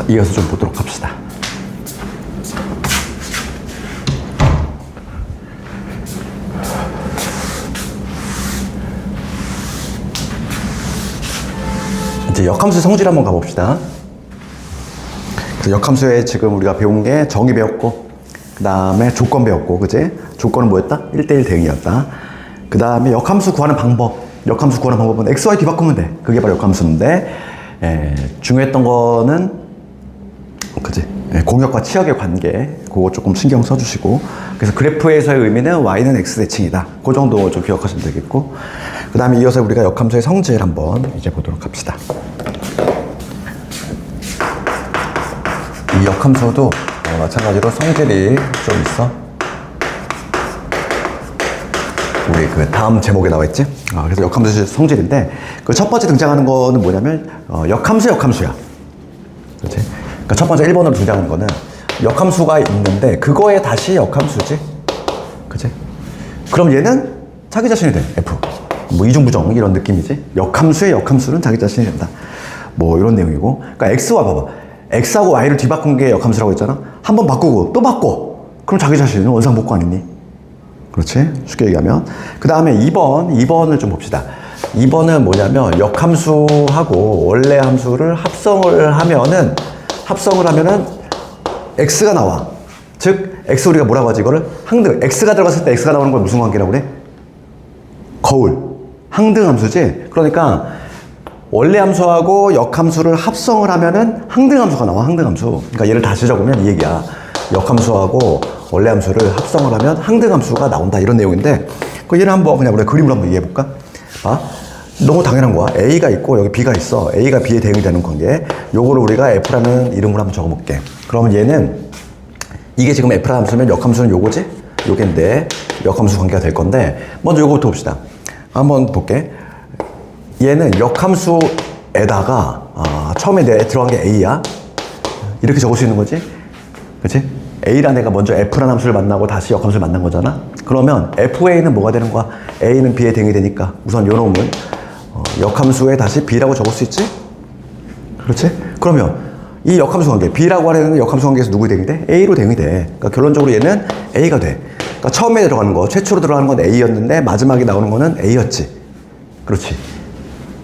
이어서 좀 보도록 합시다. 이제 역함수 성질 한번 가봅시다. 그래서 역함수에 지금 우리가 배운 게 정의 배웠고, 그 다음에 조건 배웠고, 그치? 조건은 뭐였다? 1대1 대응이었다. 그 다음에 역함수 구하는 방법. 역함수 구하는 방법은 x, y 뒤바꾸면 돼. 그게 바로 역함수인데, 중요했던 거는, 그치? 공역과 치역의 관계. 그거 조금 신경 써주시고. 그래서 그래프에서의 의미는 y는 x 대칭이다. 그 정도 좀 기억하시면 되겠고. 그 다음에 이어서 우리가 역함수의 성질 한번 이제 보도록 합시다. 이 역함수도 마찬가지로 성질이 좀 있어. 우리 그 다음 제목에 나와 있지? 그래서 역함수 성질인데, 그 첫 번째 등장하는 거는 뭐냐면, 역함수야. 그렇지? 그러니까 첫 번째 1번으로 등장하는 거는 역함수가 있는데, 그거에 다시 역함수지? 그치? 그럼 얘는 자기 자신이 돼, F. 뭐 이중부정 이런 느낌이지? 역함수의 역함수는 자기 자신이 된다. 뭐 이런 내용이고. 그러니까 X와 봐봐. X하고 Y를 뒤바꾼 게 역함수라고 했잖아? 한 번 바꾸고 또 바꿔. 그럼 자기 자신은 원상복구 아니니? 그렇지? 쉽게 얘기하면. 그 다음에 2번을 좀 봅시다. 2번은 뭐냐면 역함수하고 원래 함수를 합성을 하면은 X가 나와. 즉, X 우리가 뭐라고 하지? 이거를 항등. X가 들어갔을 때 X가 나오는 걸 무슨 관계라고 그래? 거울. 항등함수지? 그러니까 원래 함수하고 역함수를 합성을 하면은 항등함수가 나와. 항등함수. 그러니까 얘를 다시 적으면 이 얘기야. 역함수하고 원래 함수를 합성을 하면 항등함수가 나온다. 이런 내용인데, 그 얘를 한번 그냥 우리가 그림으로 한번 이해해 볼까? 너무 당연한 거야. A가 있고 여기 B가 있어. A가 B에 대응이 되는 관계. 요거를 우리가 F라는 이름으로 한번 적어볼게. 그러면 얘는 이게 지금 F라는 함수면 역함수는 요거지? 요게인데 역함수 관계가 될 건데, 먼저 요거부터 봅시다. 한번 볼게. 얘는 역함수에다가 처음에 들어간 게 A야. 이렇게 적을 수 있는 거지? 그치? A라는 애가 먼저 F라는 함수를 만나고 다시 역함수를 만난 거잖아? 그러면 FA는 뭐가 되는 거야? A는 B에 대응이 되니까 우선 요 놈은 역함수에 다시 B라고 적을 수 있지? 그렇지? 그러면 이 역함수 관계, B라고 하려는 역함수 관계에서 누구 대응이 돼? A로 대응이 돼. 그러니까 결론적으로 얘는 A가 돼. 그러니까 처음에 들어가는 거, 최초로 들어가는 건 A였는데 마지막에 나오는 거는 A였지. 그렇지.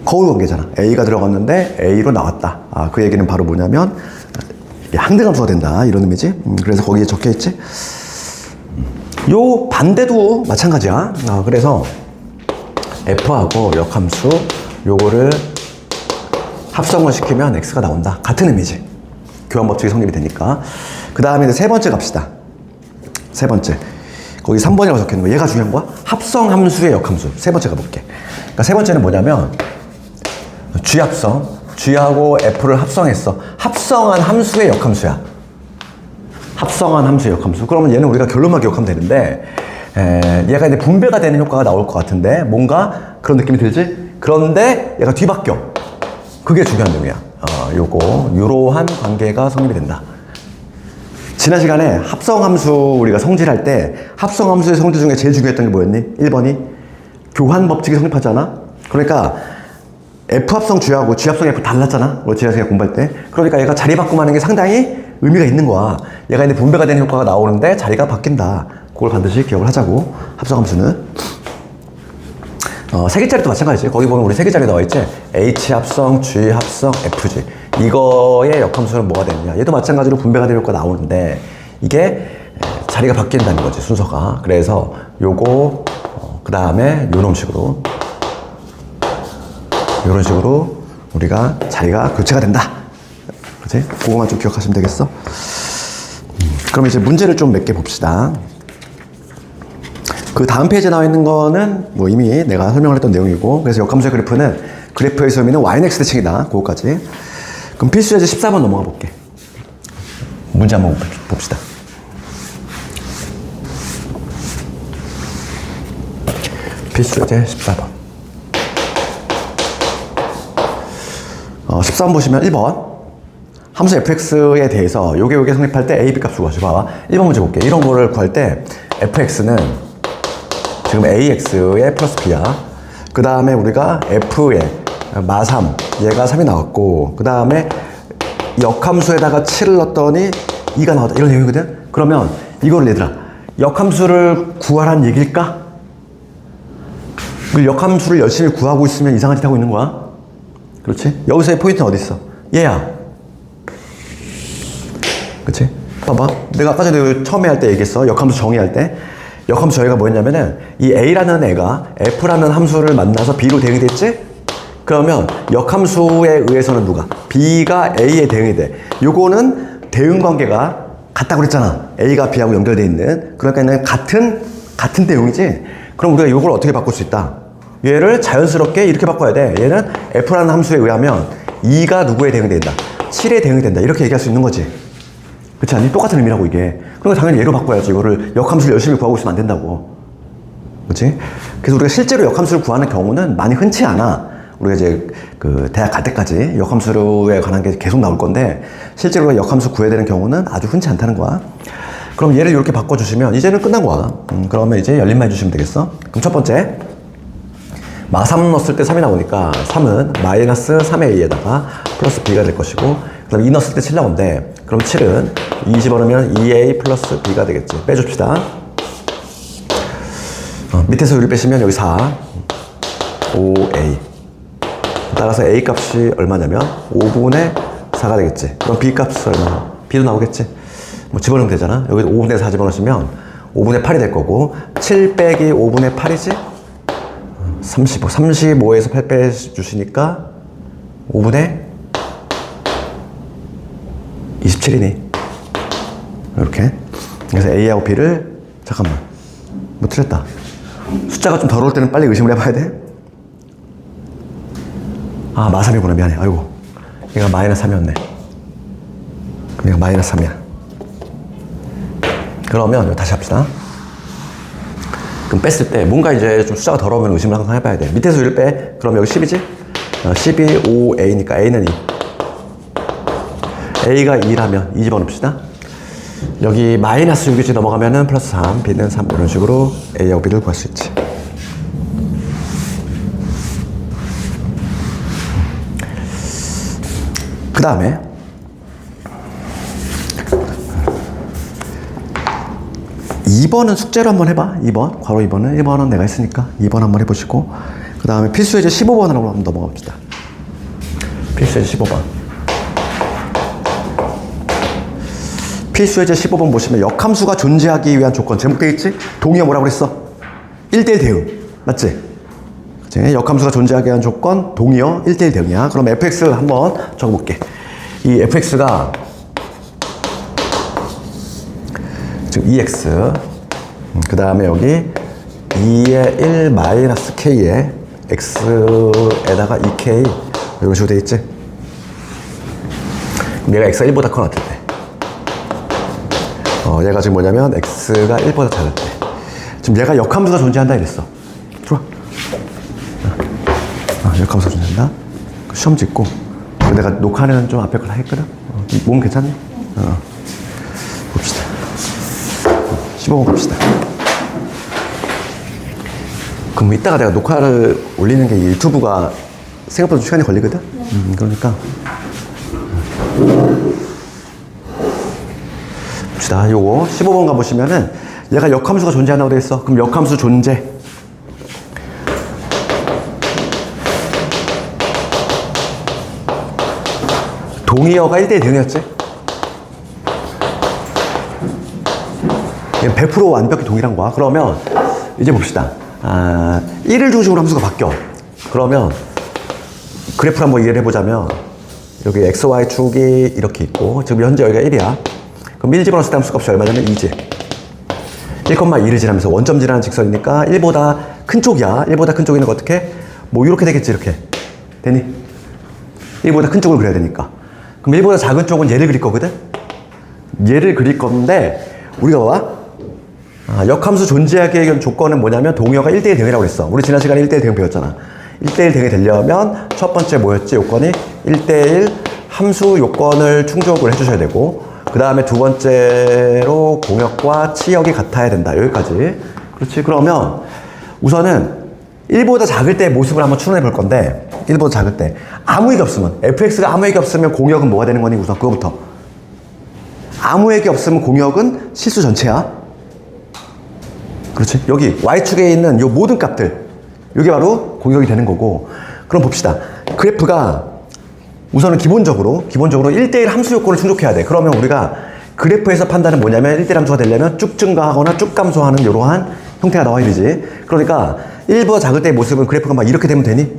거울 관계잖아. A가 들어갔는데 A로 나왔다. 그 얘기는 바로 뭐냐면 항등함수가 된다. 이런 의미지. 그래서 거기에 적혀있지. 요 반대도 마찬가지야. 그래서 F하고 역함수 요거를 합성을 시키면 X가 나온다. 같은 의미지. 교환법칙이 성립이 되니까. 그 다음에 이제 세 번째 갑시다. 세 번째. 거기 3번이라고 적혀있는 거. 얘가 중요한 거야? 합성함수의 역함수. 세 번째 가볼게. 그러니까 세 번째는 뭐냐면 G합성. G하고 F를 합성했어. 합성한 함수의 역함수야. 합성한 함수의 역함수. 그러면 얘는 우리가 결론만 기억하면 되는데, 얘가 이제 분배가 되는 효과가 나올 것 같은데, 뭔가 그런 느낌이 들지? 그런데 얘가 뒤바뀌어. 그게 중요한 내용이야. 요러한 관계가 성립이 된다. 지난 시간에 합성함수 우리가 성질할 때, 합성함수의 성질 중에 제일 중요했던 게 뭐였니? 1번이 교환법칙이 성립하잖아? 그러니까, F합성 G하고 G합성 F 달랐잖아? 지난 시간에 공부할 때. 그러니까 얘가 자리 바꿈 하는 게 상당히 의미가 있는 거야. 얘가 이제 분배가 되는 효과가 나오는데 자리가 바뀐다. 그걸 반드시 기억을 하자고. 합성함수는. 세 개짜리도 마찬가지지. 거기 보면 우리 세 개짜리 나와 있지? H합성, G합성, FG. 이거의 역함수는 뭐가 되느냐. 얘도 마찬가지로 분배가 되는 효과가 나오는데 이게 자리가 바뀐다는 거지, 순서가. 그래서 요거, 그 다음에 요런 식으로. 이런 식으로 우리가 자리가 교체가 된다. 그치? 그거만 좀 기억하시면 되겠어? 그럼 이제 문제를 좀 몇 개 봅시다. 그 다음 페이지에 나와 있는 거는 뭐 이미 내가 설명을 했던 내용이고, 그래서 역함수의 그래프는 그래프에서 의미는 y는 x 대칭이다. 그거까지. 그럼 필수 예제 14번 넘어가 볼게. 문제 한번 봅시다. 필수 예제 14번. 13번 보시면 1번. 함수 fx에 대해서 요게 성립할 때 a, b 값을 구하죠. 봐봐. 1번 문제 볼게. 이런 거를 구할 때 fx는 지금 ax의 플러스 b야. 그 다음에 우리가 f의 마3, 얘가 3이 나왔고, 그 다음에 역함수에다가 7을 넣었더니 2가 나왔다. 이런 내용이거든? 그러면 이거를 얘들아, 역함수를 구하란 얘기일까? 그 역함수를 열심히 구하고 있으면 이상한 짓 하고 있는 거야. 그렇지? 여기서의 포인트는 어디 있어? 얘야. 그치? 봐봐. 내가 아까 전에 처음에 할 때 얘기했어. 역함수 정의할 때. 역함수 정의가 뭐였냐면은 이 A라는 애가 F라는 함수를 만나서 B로 대응이 됐지? 그러면 역함수에 의해서는 누가? B가 A에 대응이 돼. 요거는 대응 관계가 같다고 그랬잖아. A가 B하고 연결되어 있는. 그러니까 얘는 같은 대응이지? 그럼 우리가 요걸 어떻게 바꿀 수 있다? 얘를 자연스럽게 이렇게 바꿔야 돼. 얘는 F라는 함수에 의하면 2가 누구에 대응이 된다? 7에 대응이 된다. 이렇게 얘기할 수 있는 거지. 그렇지 않니? 똑같은 의미라고 이게. 그러니까 당연히 얘로 바꿔야지. 이거를 역함수를 열심히 구하고 있으면 안 된다고. 그렇지? 그래서 우리가 실제로 역함수를 구하는 경우는 많이 흔치 않아. 우리가 이제 그 대학 갈 때까지 역함수에 관한 게 계속 나올 건데 실제로 역함수 구해야 되는 경우는 아주 흔치 않다는 거야. 그럼 얘를 이렇게 바꿔주시면 이제는 끝난 거야. 그러면 이제 열림만 해주시면 되겠어. 그럼 첫 번째 마3 넣었을 때 3이 나오니까 3은 마이너스 3의 a에다가 플러스 b가 될 것이고 그 다음에 2 넣었을 때 7 나온대. 그럼 7은 2 집어넣으면 2a 플러스 b가 되겠지. 빼줍시다. 밑에서 여기 빼시면 여기 4 5a 따라서 a 값이 얼마냐면 5분의 4가 되겠지. 그럼 b 값은 얼마나? b도 나오겠지. 뭐 집어넣으면 되잖아. 여기 5분의 4 집어넣으시면 5분의 8이 될 거고 7 빼기 5분의 8이지? 35. 35에서 8 빼주시니까 5분의 27이니. 이렇게. 그래서 A하고 B를 잠깐만. 뭐 틀렸다. 숫자가 좀 더러울 때는 빨리 의심을 해봐야 돼. 아, 마3이구나. 미안해. 아이고. 얘가 마이너스 3이었네. 그럼 얘가 마이너스 3이야. 그러면 다시 합시다. 그럼 뺐을 때 뭔가 이제 좀 숫자가 더러우면 의심을 항상 해봐야 돼. 밑에서 1을 빼. 그럼 여기 10이지? 10이 5a니까 a는 2. a가 2라면 2 집어넣읍시다. 여기 마이너스 6이지 넘어가면은 플러스 3, b는 3 이런 식으로 a하고 b를 구할 수 있지. 그 다음에 2번은 숙제로 한번 해봐. 2번. 괄호 2번은. 1번은 내가 했으니까 2번 한번 해보시고 그 다음에 필수예제 15번으로 한번 넘어가 봅시다. 필수예제 15번. 필수예제 15번 보시면 역함수가 존재하기 위한 조건 제목 되어 있지? 동의어 뭐라고 그랬어? 1대1 대응. 맞지? 그치? 역함수가 존재하기 위한 조건 동의어 1대1 대응이야. 그럼 fx 한번 적어볼게. 이 fx가 지금 2x 그 다음에 여기 2의 1 마이너스 k에 x에다가 2k 이런 식으로 되어 있지? 그럼 얘가 x가 1보다 커 나왔을 때 얘가 지금 뭐냐면 x가 1보다 작을 때 지금 얘가 역함수가 존재한다 이랬어. 들어와. 역함수가 존재한다. 시험 짓고 내가 녹화는 좀 앞에 걸 했거든. 몸 괜찮니? 봅시다. 15번 갑시다. 그럼 이따가 내가 녹화를 올리는 게 유튜브가 생각보다 시간이 걸리거든? 그러니까. 봅시다. 요거 15번 가보시면은 얘가 역함수가 존재한다고 되어 있어. 그럼 역함수 존재. 동의어가 1대1 대응이었지? 얘는 100% 완벽히 동일한 거야. 그러면 이제 봅시다. 1을 중심으로 함수가 바뀌어. 그러면 그래프를 한번 이해를 해보자면 여기 XY축이 이렇게 있고 지금 현재 여기가 1이야. 그럼 1 집어넣었을 때 함수 값이 얼마냐면 2지. 1,2를 지나면서 원점 지나는 직선이니까 1보다 큰 쪽이야. 1보다 큰 쪽이는 거 어떻게? 뭐 이렇게 되겠지. 이렇게. 되니? 1보다 큰 쪽을 그려야 되니까. 그럼 1보다 작은 쪽은 얘를 그릴 거거든? 얘를 그릴 건데 우리가 봐봐. 역함수 존재하기 위한 조건은 뭐냐면 동의어가 1대1 대응이라고 그랬어. 우리 지난 시간에 1대1 대응 배웠잖아. 1대1 대응이 되려면 첫 번째 뭐였지? 요건이 1대1 함수 요건을 충족을 해주셔야 되고 그 다음에 두 번째로 공역과 치역이 같아야 된다. 여기까지. 그렇지? 그러면 우선은 1보다 작을 때 모습을 한번 추론해 볼 건데 1보다 작을 때 아무 얘기 없으면 fx가 아무 얘기 없으면 공역은 뭐가 되는 거니? 우선 그거부터 아무 얘기 없으면 공역은 실수 전체야. 그렇지? 여기 y축에 있는 이 모든 값들 이게 바로 공역이 되는 거고. 그럼 봅시다. 그래프가 우선은 기본적으로 1대1 함수 요건을 충족해야 돼. 그러면 우리가 그래프에서 판단은 뭐냐면 1대1 함수가 되려면 쭉 증가하거나 쭉 감소하는 이러한 형태가 나와야 되지. 그러니까 1보다 작을 때의 모습은 그래프가 막 이렇게 되면 되니?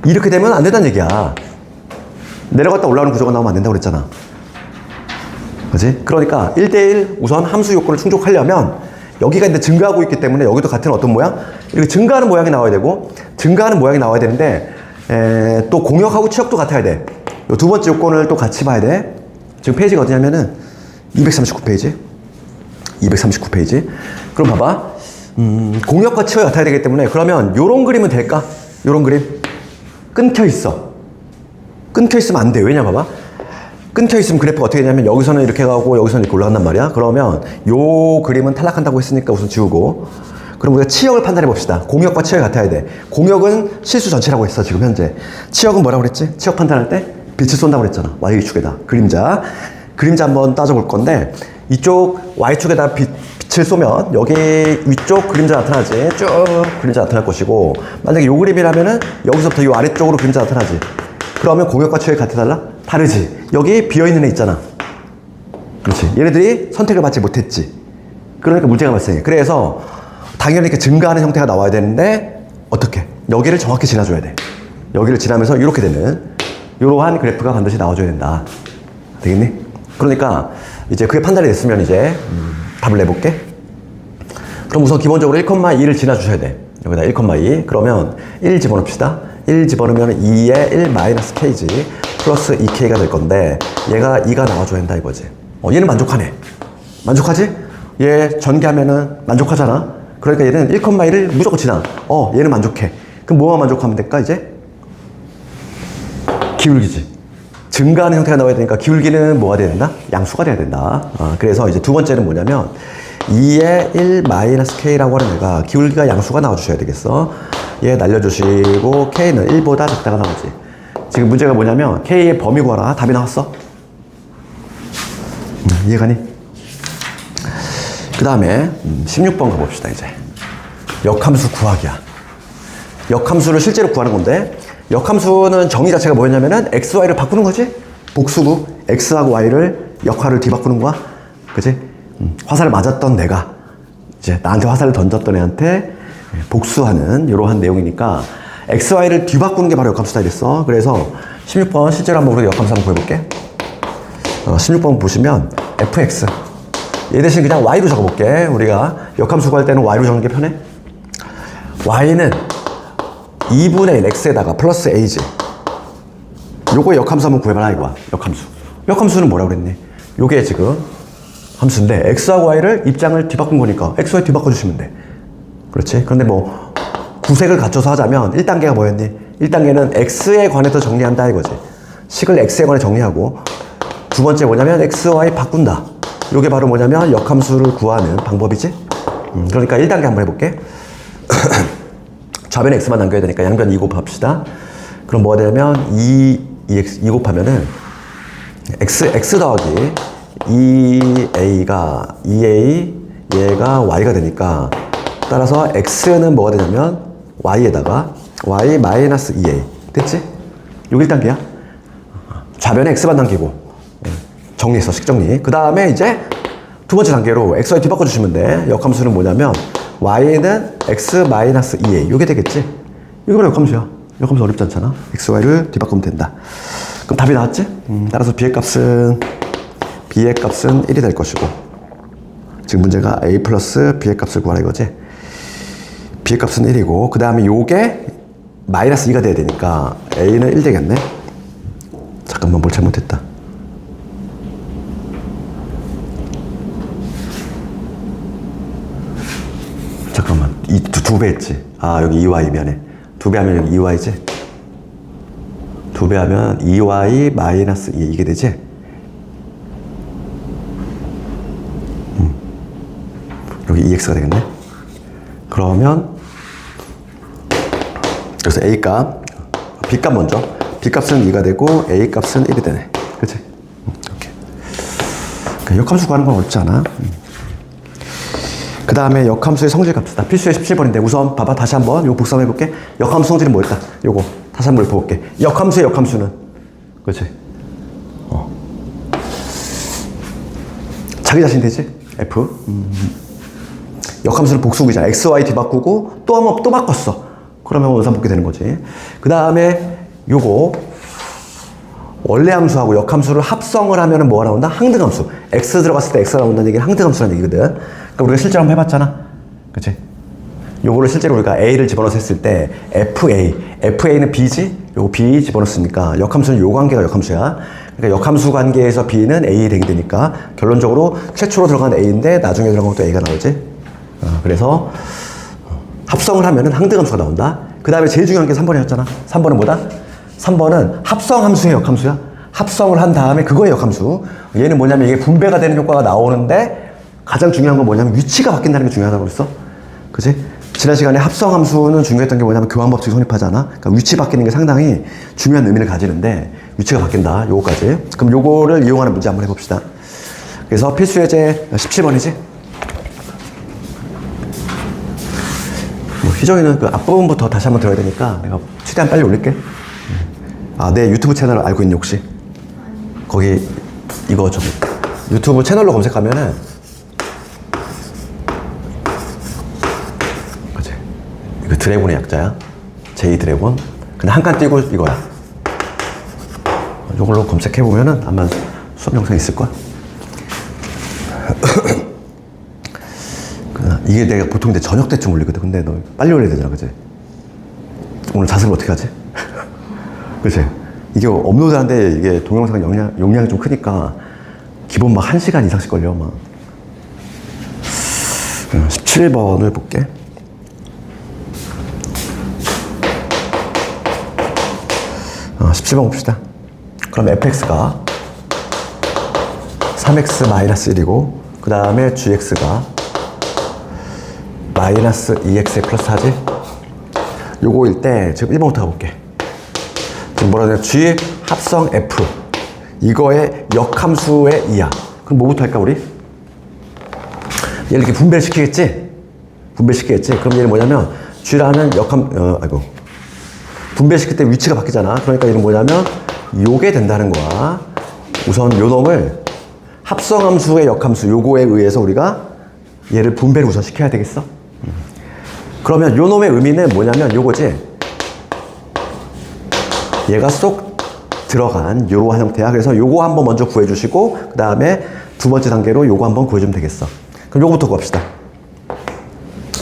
이렇게 되면 안 된다는 얘기야. 내려갔다 올라오는 구조가 나오면 안 된다고 그랬잖아. 그렇지? 그러니까 1대1 우선 함수 요건을 충족하려면 여기가 이제 증가하고 있기 때문에 여기도 같은 어떤 모양? 이렇게 증가하는 모양이 나와야 되고 증가하는 모양이 나와야 되는데 또 공역하고 치역도 같아야 돼. 요 두 번째 요건을 또 같이 봐야 돼. 지금 페이지가 어디냐면은 239페이지. 239페이지. 그럼 봐봐. 공역과 치역이 같아야 되기 때문에 그러면 요런 그림은 될까? 요런 그림. 끊겨 있어. 끊겨 있으면 안 돼. 왜냐 봐봐. 끊겨 있으면 그래프가 어떻게 되냐면 여기서는 이렇게 가고 여기서는 이렇게 올라간단 말이야. 그러면 요 그림은 탈락한다고 했으니까 우선 지우고. 그럼 우리가 치역을 판단해 봅시다. 공역과 치역이 같아야 돼. 공역은 실수 전체라고 했어 지금 현재. 치역은 뭐라고 그랬지? 치역 판단할 때 빛을 쏜다고 그랬잖아. Y축에다. 그림자 한번 따져볼 건데 이쪽 Y축에다 빛을 쏘면 여기 위쪽 그림자 나타나지. 쭉 그림자 나타날 것이고 만약에 요 그림이라면은 여기서부터 요 아래쪽으로 그림자 나타나지. 그러면 공역과 치역이 같아 달라? 다르지. 여기 비어있는 애 있잖아. 그렇지. 얘네들이 선택을 받지 못했지. 그러니까 문제가 발생해. 그래서 당연히 이렇게 증가하는 형태가 나와야 되는데 어떻게? 여기를 정확히 지나줘야 돼. 여기를 지나면서 이렇게 되는 이러한 그래프가 반드시 나와줘야 된다. 되겠니? 그러니까 이제 그게 판단이 됐으면 이제 답을 내볼게. 그럼 우선 기본적으로 1,2를 지나주셔야 돼. 여기다 1,2. 그러면 1 집어넣읍시다. 1 집어넣으면 2에 1 마이너스 k지 플러스 2k가 될 건데 얘가 2가 나와줘야 된다 이거지. 얘는 만족하네. 만족하지? 얘 전개하면은 만족하잖아. 그러니까 얘는 1,1을 무조건 지나. 얘는 만족해. 그럼 뭐가 만족하면 될까 이제? 기울기지. 증가하는 형태가 나와야 되니까 기울기는 뭐가 돼야 된다? 양수가 돼야 된다. 그래서 이제 두 번째는 뭐냐면 2에 1 마이너스 k라고 하는 애가 기울기가 양수가 나와주셔야 되겠어. 얘 날려주시고 k는 1보다 작다가 나오지. 지금 문제가 뭐냐면 k의 범위 구하라. 답이 나왔어. 이해가니? 그 다음에 16번 가봅시다 이제. 역함수 구하기야. 역함수를 실제로 구하는 건데 역함수는 정의 자체가 뭐였냐면은 x, y를 바꾸는 거지. 복수구 x하고 y를 역할을 뒤바꾸는 거야. 그치? 화살을 맞았던 내가 이제 나한테 화살을 던졌던 애한테 복수하는 이러한 내용이니까 x, y를 뒤바꾸는 게 바로 역함수다 이랬어. 그래서 16번 실제로 한번 우리가 역함수 한번 보여볼게. 16번 보시면 fx 얘 대신 그냥 y로 적어볼게. 우리가 역함수 구할 때는 y로 적는 게 편해. y는 2분의 1 x에다가 플러스 a지. 요거 역함수 한번 구해봐라 이거야. 역함수. 역함수는 뭐라고 그랬니? 요게 지금 함수인데 x하고 y를 입장을 뒤바꾼 거니까 x, y 뒤바꿔주시면 돼. 그렇지? 그런데 뭐 구색을 갖춰서 하자면 1단계가 뭐였니? 1단계는 x에 관해서 정리한다 이거지. 식을 x에 관해 정리하고 두 번째 뭐냐면 x, y 바꾼다. 요게 바로 뭐냐면 역함수를 구하는 방법이지. 그러니까 1단계 한번 해볼게. 좌변에 x만 남겨야 되니까 양변 2 곱합시다. 그럼 뭐가 되냐면 2 곱하면은 x 더하기 2a가 2a 얘가 y가 되니까 따라서 x는 뭐가 되냐면 y에다가 y 마이너스 2a 됐지? 요게 1단계야. 좌변에 x만 남기고 정리했어. 식정리. 그 다음에 이제 두 번째 단계로 x, y 뒤바꿔주시면 돼. 역함수는 뭐냐면 y는 x 마이너스 2a 요게 되겠지? 이게 바로 역함수야. 역함수 어렵지 않잖아. x, y를 뒤바꾸면 된다. 그럼 답이 나왔지? 따라서 b의 값은 1이 될 것이고 지금 문제가 a 플러스 b의 값을 구하라 이거지? b의 값은 1이고 그 다음에 요게 마이너스 2가 돼야 되니까 a는 1 되겠네? 잠깐만 뭘 잘못했다. 잠깐만 두 배 했지? 여기 2y면에 2배 하면 여기 2y지? 2배 하면 2y 마이너스 2 이게 되지? 여기 2x가 되겠네? 그러면 그래서 A값, B값 먼저. B값은 2가 되고 A값은 1이 되네. 그치? 이렇게. 그러니까 역함수 구하는 건 어렵지 않아. 그 다음에 역함수의 성질값이다. 필수의 17번인데 우선 봐봐. 다시 한번 이거 복습해볼게. 역함수 성질은 뭐일까? 요거 다시 한번 볼게. 역함수의 역함수는 그렇지? 자기 자신 되지? F. 역함수는 복수구이잖아. X, Y 뒤바꾸고 또 한번 또 바꿨어. 그러면 원상복귀 되는 거지. 그 다음에 요거 원래 함수하고 역함수를 합성을 하면은 뭐가 나온다? 항등함수. X 들어갔을 때 X가 나온다는 얘기는 항등함수라는 얘기거든. 그러니까 우리가 실제로 한번 해봤잖아. 그치? 요거를 실제로 우리가 A를 집어넣었을 때 FA는 B지? 요거 B 집어넣었으니까 역함수는 요 관계가 역함수야. 그러니까 역함수 관계에서 B는 A 되게 되니까 결론적으로 최초로 들어간 A인데 나중에 들어간 것도 A가 나오지. 그래서 합성을 하면은 항등함수가 나온다. 그 다음에 제일 중요한 게 3번이었잖아. 3번은 뭐다? 3번은 합성함수의 역함수야. 합성을 한 다음에 그거의 역함수. 얘는 뭐냐면 이게 분배가 되는 효과가 나오는데 가장 중요한 건 뭐냐면 위치가 바뀐다는 게 중요하다고 그랬어. 그치? 지난 시간에 합성함수는 중요했던 게 뭐냐면 교환법칙 성립하잖아. 그러니까 위치 바뀌는 게 상당히 중요한 의미를 가지는데 위치가 바뀐다. 요거까지. 그럼 요거를 이용하는 문제 한번 해봅시다. 그래서 필수 예제 17번이지? 희정이는 그 앞부분부터 다시 한번 들어야 되니까 내가 최대한 빨리 올릴게. 아, 내 유튜브 채널 알고 있니 혹시? 거기 이거 저기 유튜브 채널로 검색하면은 그치? 이거 드래곤의 약자야. 제이 드래곤. 근데 한 칸 띄고 이거야. 이걸로 검색해보면은 아마 수업 영상 있을 거야. 이게 내가 보통 이제 저녁 때쯤 올리거든. 근데 너 빨리 올려야 되잖아, 그치? 오늘 자습을 어떻게 하지? 그치? 이게 업로드하는데 이게 동영상 용량이 좀 크니까 기본 막 1시간 이상씩 걸려, 막. 17번을 볼게. 어, 17번 봅시다. 그럼 fx가 3x-1이고, 그 다음에 gx가 마이너스 2x 플러스 4지? 요거일 때 지금 1번부터 가볼게. 지금 뭐라 그러냐? G 합성 F 이거의 역함수의 2야. 그럼 뭐부터 할까 우리? 얘를 이렇게 분배를 시키겠지? 그럼 얘는 뭐냐면 G라는 분배시킬 때 위치가 바뀌잖아. 그러니까 얘는 뭐냐면 요게 된다는 거야. 우선 요 놈을 합성함수의 역함수 요거에 의해서 우리가 얘를 분배를 우선 시켜야 되겠어? 그러면 요 놈의 의미는 뭐냐면 요거지. 얘가 쏙 들어간 요러한 형태야. 그래서 요거 한번 먼저 구해주시고 그 다음에 두 번째 단계로 요거 한번 구해주면 되겠어. 그럼 요거부터 구합시다.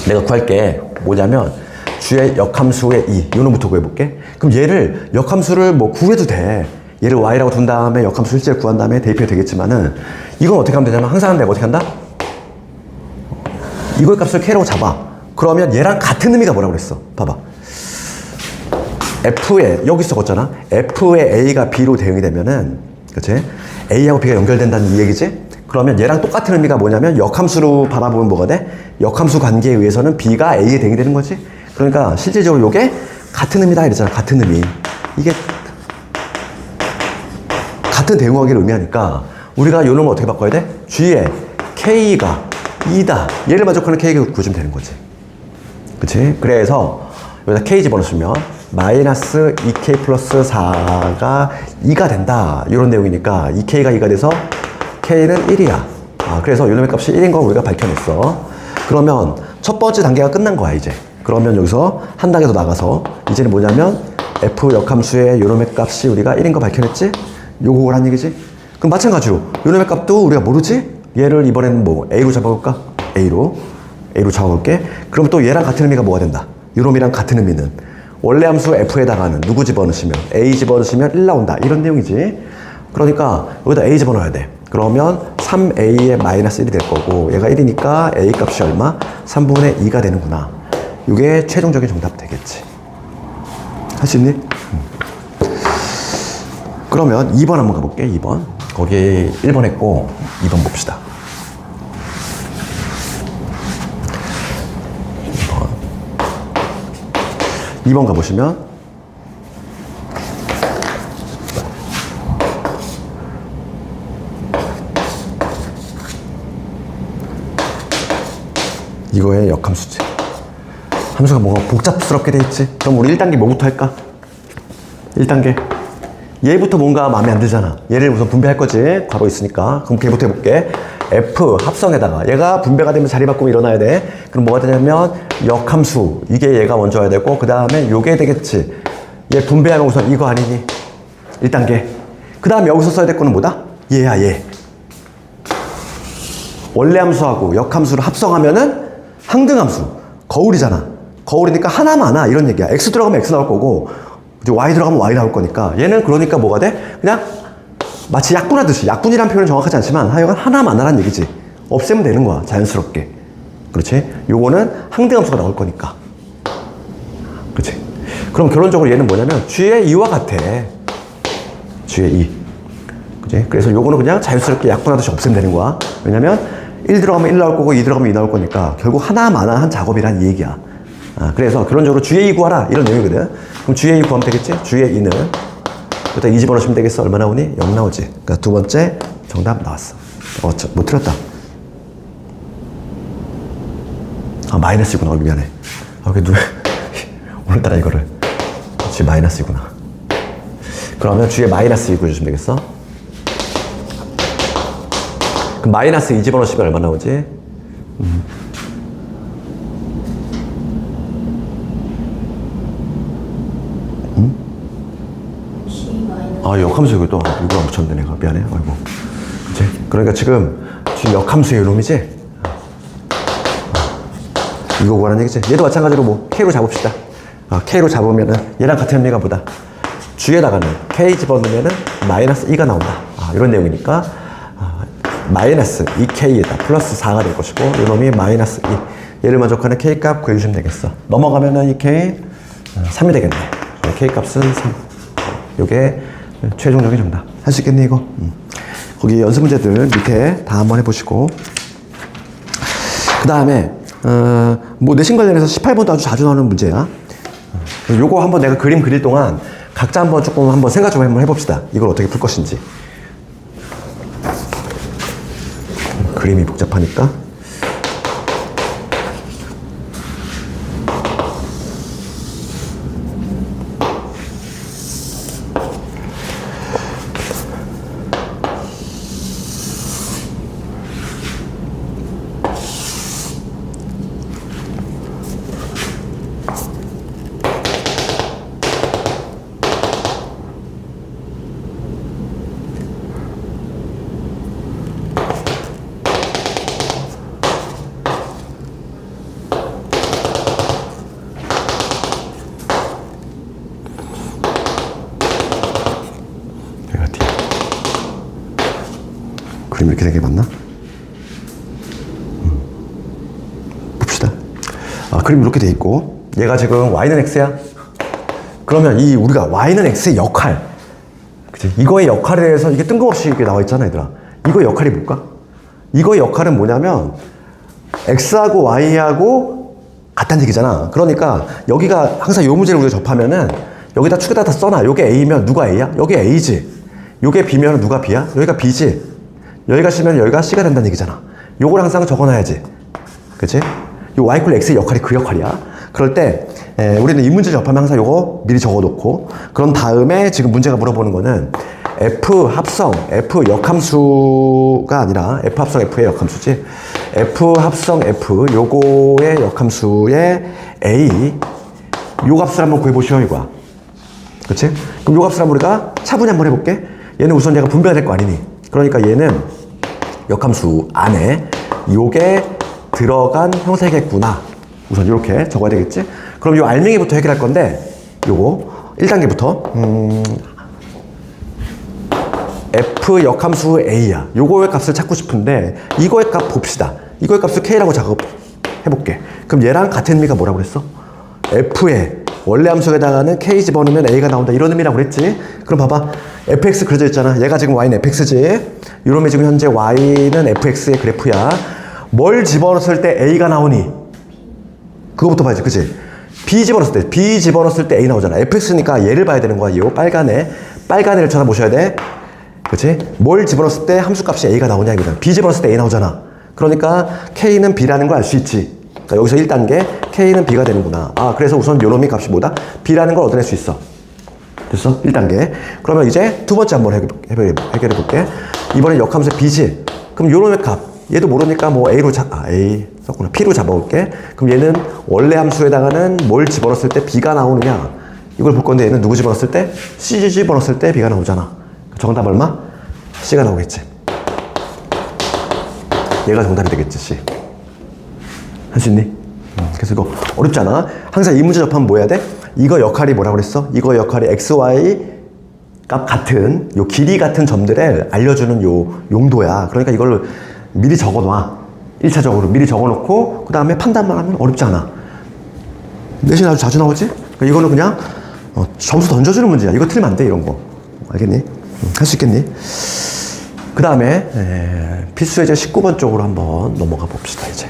내가 구할게 뭐냐면 G의 역함수의 2 요 놈부터 구해볼게. 그럼 얘를 역함수를 뭐 구해도 돼. 얘를 Y라고 둔 다음에 역함수 실제로 구한 다음에 대입해도 되겠지만은 이건 어떻게 하면 되냐면 항상 내가 어떻게 한다? 이거의 값을 K라고 잡아. 그러면 얘랑 같은 의미가 뭐라고 그랬어? 봐봐. F에, 여기 적었잖아. F에 A가 B로 대응이 되면은, 그치? A하고 B가 연결된다는 이 얘기지? 그러면 얘랑 똑같은 의미가 뭐냐면, 역함수로 바라보면 뭐가 돼? 역함수 관계에 의해서는 B가 A에 대응이 되는 거지? 그러니까 실질적으로 요게 같은 의미다 이랬잖아. 같은 의미. 이게 같은 대응하기를 의미하니까, 우리가 요 놈을 어떻게 바꿔야 돼? G에 K가 2다. 얘를 만족하는 K가 구해주면 되는 거지. 그치? 그래서 여기다 K 집어넣으시면 마이너스 2K 플러스 4가 2가 된다. 이런 내용이니까 2K가 2가 돼서 K는 1이야. 그래서 요놈의 값이 1인 거 우리가 밝혀냈어. 그러면 첫 번째 단계가 끝난 거야, 이제. 그러면 여기서 한 단계 더 나가서 이제는 뭐냐면 F 역함수의 요놈의 값이 우리가 1인 거 밝혀냈지? 요거란 얘기지? 그럼 마찬가지로 요놈의 값도 우리가 모르지? 얘를 이번에는 뭐 A로 잡아볼까? A로 잡아볼게. 그럼 또 얘랑 같은 의미가 뭐가 된다? 요놈이랑 같은 의미는 원래 함수 F에다가는 누구 집어넣으시면 A 집어넣으시면 1 나온다. 이런 내용이지. 그러니까 여기다 A 집어넣어야 돼. 그러면 3A의 마이너스 1이 될 거고 얘가 1이니까 A 값이 얼마? 3분의 2가 되는구나. 이게 최종적인 정답 되겠지. 할 수 있니? 그러면 2번 한번 가볼게. 2번. 거기 1번 했고 2번 봅시다. 2번. 2번 가보시면 이거의 역함수지. 함수가 뭔가 복잡스럽게 돼 있지. 그럼 우리 1단계 뭐부터 할까? 1단계 얘부터 뭔가 마음에 안 들잖아. 얘를 우선 분배할 거지. 괄호 있으니까. 그럼 걔부터 해볼게. F 합성에다가 얘가 분배가 되면 자리 바꾸면 일어나야 돼. 그럼 뭐가 되냐면 역함수. 이게 얘가 먼저 와야 되고 그 다음에 요게 되겠지. 얘 분배하면 우선 이거 아니니? 1단계. 그 다음에 여기서 써야 될 거는 뭐다? 얘야 얘. 원래 함수하고 역함수를 합성하면은 항등함수. 거울이잖아. 거울이니까 하나 많아 이런 얘기야. X 들어가면 X 나올 거고 Y 들어가면 Y 나올 거니까 얘는 그러니까 뭐가 돼? 그냥 마치 약분하듯이, 약분이란 표현은 정확하지 않지만 하여간 하나 많아란 얘기지. 없애면 되는 거야 자연스럽게. 그렇지? 요거는 항등함수가 나올 거니까. 그렇지? 그럼 결론적으로 얘는 뭐냐면 G의 2와 같아. G의 2. 그치? 그래서 요거는 그냥 자연스럽게 약분하듯이 없애면 되는 거야. 왜냐면 1 들어가면 1 나올 거고 2 들어가면 2 나올 거니까 결국 하나만한 한 작업이란 얘기야. 그래서 결론적으로 G의 2 구하라 이런 내용이거든. 그럼 G의 2 구하면 되겠지? G의 2는 일단 2 집어넣으시면 되겠어. 얼마 나오니? 0 나오지. 그러니까 두 번째 정답 나왔어. 못 틀렸다. 마이너스이구나. 미안해. 오늘따라 이거를. G 마이너스이구나. 그러면 G의 마이너스 2 구해주시면 되겠어. 그럼 마이너스 2 집어넣으시면 얼마 나오지? 역함수 이거 또 이거 안 붙였네 내가. 미안해. 아이고. 그치? 그러니까 지금 역함수의 이놈이지? 이거 구하는 얘기지? 얘도 마찬가지로 뭐 K로 잡읍시다. K로 잡으면은 얘랑 같은 의미가 뭐다? G에다가는 K 집어넣으면은 마이너스 2가 나온다. 이런 내용이니까 마이너스 2K에다 플러스 4가 될 것이고 이놈이 마이너스 2. 얘를 만족하는 K 값 구해주시면 되겠어. 넘어가면은 이 K 3이 되겠네. K 값은 3. 요게 최종적인 정답. 할 수 있겠니 이거? 거기 연습 문제들 밑에 다 한번 해보시고 그 다음에 뭐 내신 관련해서 18번도 아주 자주 나오는 문제야. 요거 한번 내가 그림 그릴 동안 각자 한번 조금 한번 생각 좀 한번 해봅시다. 이걸 어떻게 풀 것인지. 그림이 복잡하니까. 그림 이렇게 된 게 맞나? 봅시다. 그림 이렇게 돼 있고 얘가 지금 y는 x야. 그러면 이 우리가 y는 x의 역할, 그치? 이거의 역할에 대해서 이게 뜬금없이 이렇게 나와 있잖아 얘들아. 이거의 역할이 뭘까? 이거의 역할은 뭐냐면 x하고 y하고 같다는 얘기잖아. 그러니까 여기가 항상 요 문제를 우리가 접하면은 여기다 축에다 다 써놔. 요게 a면 누가 a야? 여기 a지. 요게 b면 누가 b야? 여기가 b지. 여기가 C면 여기가 C가 된다는 얘기잖아. 요걸 항상 적어놔야지. 그치? 요 Y 콜 X의 역할이 그 역할이야. 그럴 때 우리는 이 문제 접하면 항상 요거 미리 적어놓고 그런 다음에 지금 문제가 물어보는 거는 F 합성, F 역함수가 아니라 F 합성 F의 역함수지. F 합성 F 요거의 역함수의 A 요 값을 한번 구해보시오 이거야. 그치? 그럼 요 값을 한번 우리가 차분히 한번 해볼게. 얘는 우선 얘가 분배가 될 거 아니니? 그러니까 얘는 역함수 안에 요게 들어간 형태겠구나. 우선 이렇게 적어야 되겠지? 그럼 요 알맹이부터 해결할 건데 요거 1단계부터 F 역함수 A야. 요거의 값을 찾고 싶은데 이거의 값 봅시다. 이거의 값을 K라고 작업해볼게. 그럼 얘랑 같은 의미가 뭐라고 그랬어? F에 원래 함수에다가는 K 집어넣으면 A가 나온다 이런 의미라고 그랬지. 그럼 봐봐 fx 그려져 있잖아. 얘가 지금 y는 fx지. 이놈이 지금 현재 y는 fx의 그래프야. 뭘 집어넣었을 때 A가 나오니? 그거부터 봐야지 그치? B 집어넣었을 때 A 나오잖아. fx니까 얘를 봐야 되는 거야. 이 빨간 애를 쳐다보셔야 돼. 그치? 뭘 집어넣었을 때 함수값이 A가 나오냐 이거잖아. B 집어넣었을 때 A 나오잖아. 그러니까 K는 B라는 걸 알 수 있지. 그러니까 여기서 1단계 K는 B가 되는구나. 그래서 우선 요놈이 값이 뭐다? B라는 걸 얻어낼 수 있어. 됐어? 1단계. 그러면 이제 두 번째 한번 해결해 볼게. 이번엔 역함수 B지. 그럼 요놈의 값. 얘도 모르니까 뭐 A 썼구나. P로 잡아볼게. 그럼 얘는 원래 함수에다가는 뭘 집어넣었을 때 B가 나오느냐. 이걸 볼 건데 얘는 누구 집어넣었을 때? C 집어넣었을 때 B가 나오잖아. 정답 얼마? C가 나오겠지. 얘가 정답이 되겠지, C. 할 수 있니? 그래서 이거 어렵지 않아? 항상 이 문제 접하면 뭐 해야 돼? 이거 역할이 뭐라고 그랬어? 이거 역할이 x, y 값 같은 요 길이 같은 점들을 알려주는 요 용도야. 그러니까 이걸 미리 적어놔. 1차적으로 미리 적어놓고 그 다음에 판단만 하면 어렵지 않아. 내신 아주 자주 나오지? 그러니까 이거는 그냥 점수 던져주는 문제야. 이거 틀리면 안 돼, 이런 거. 알겠니? 할 수 있겠니? 그 다음에 필수예제 19번 쪽으로 한번 넘어가 봅시다, 이제.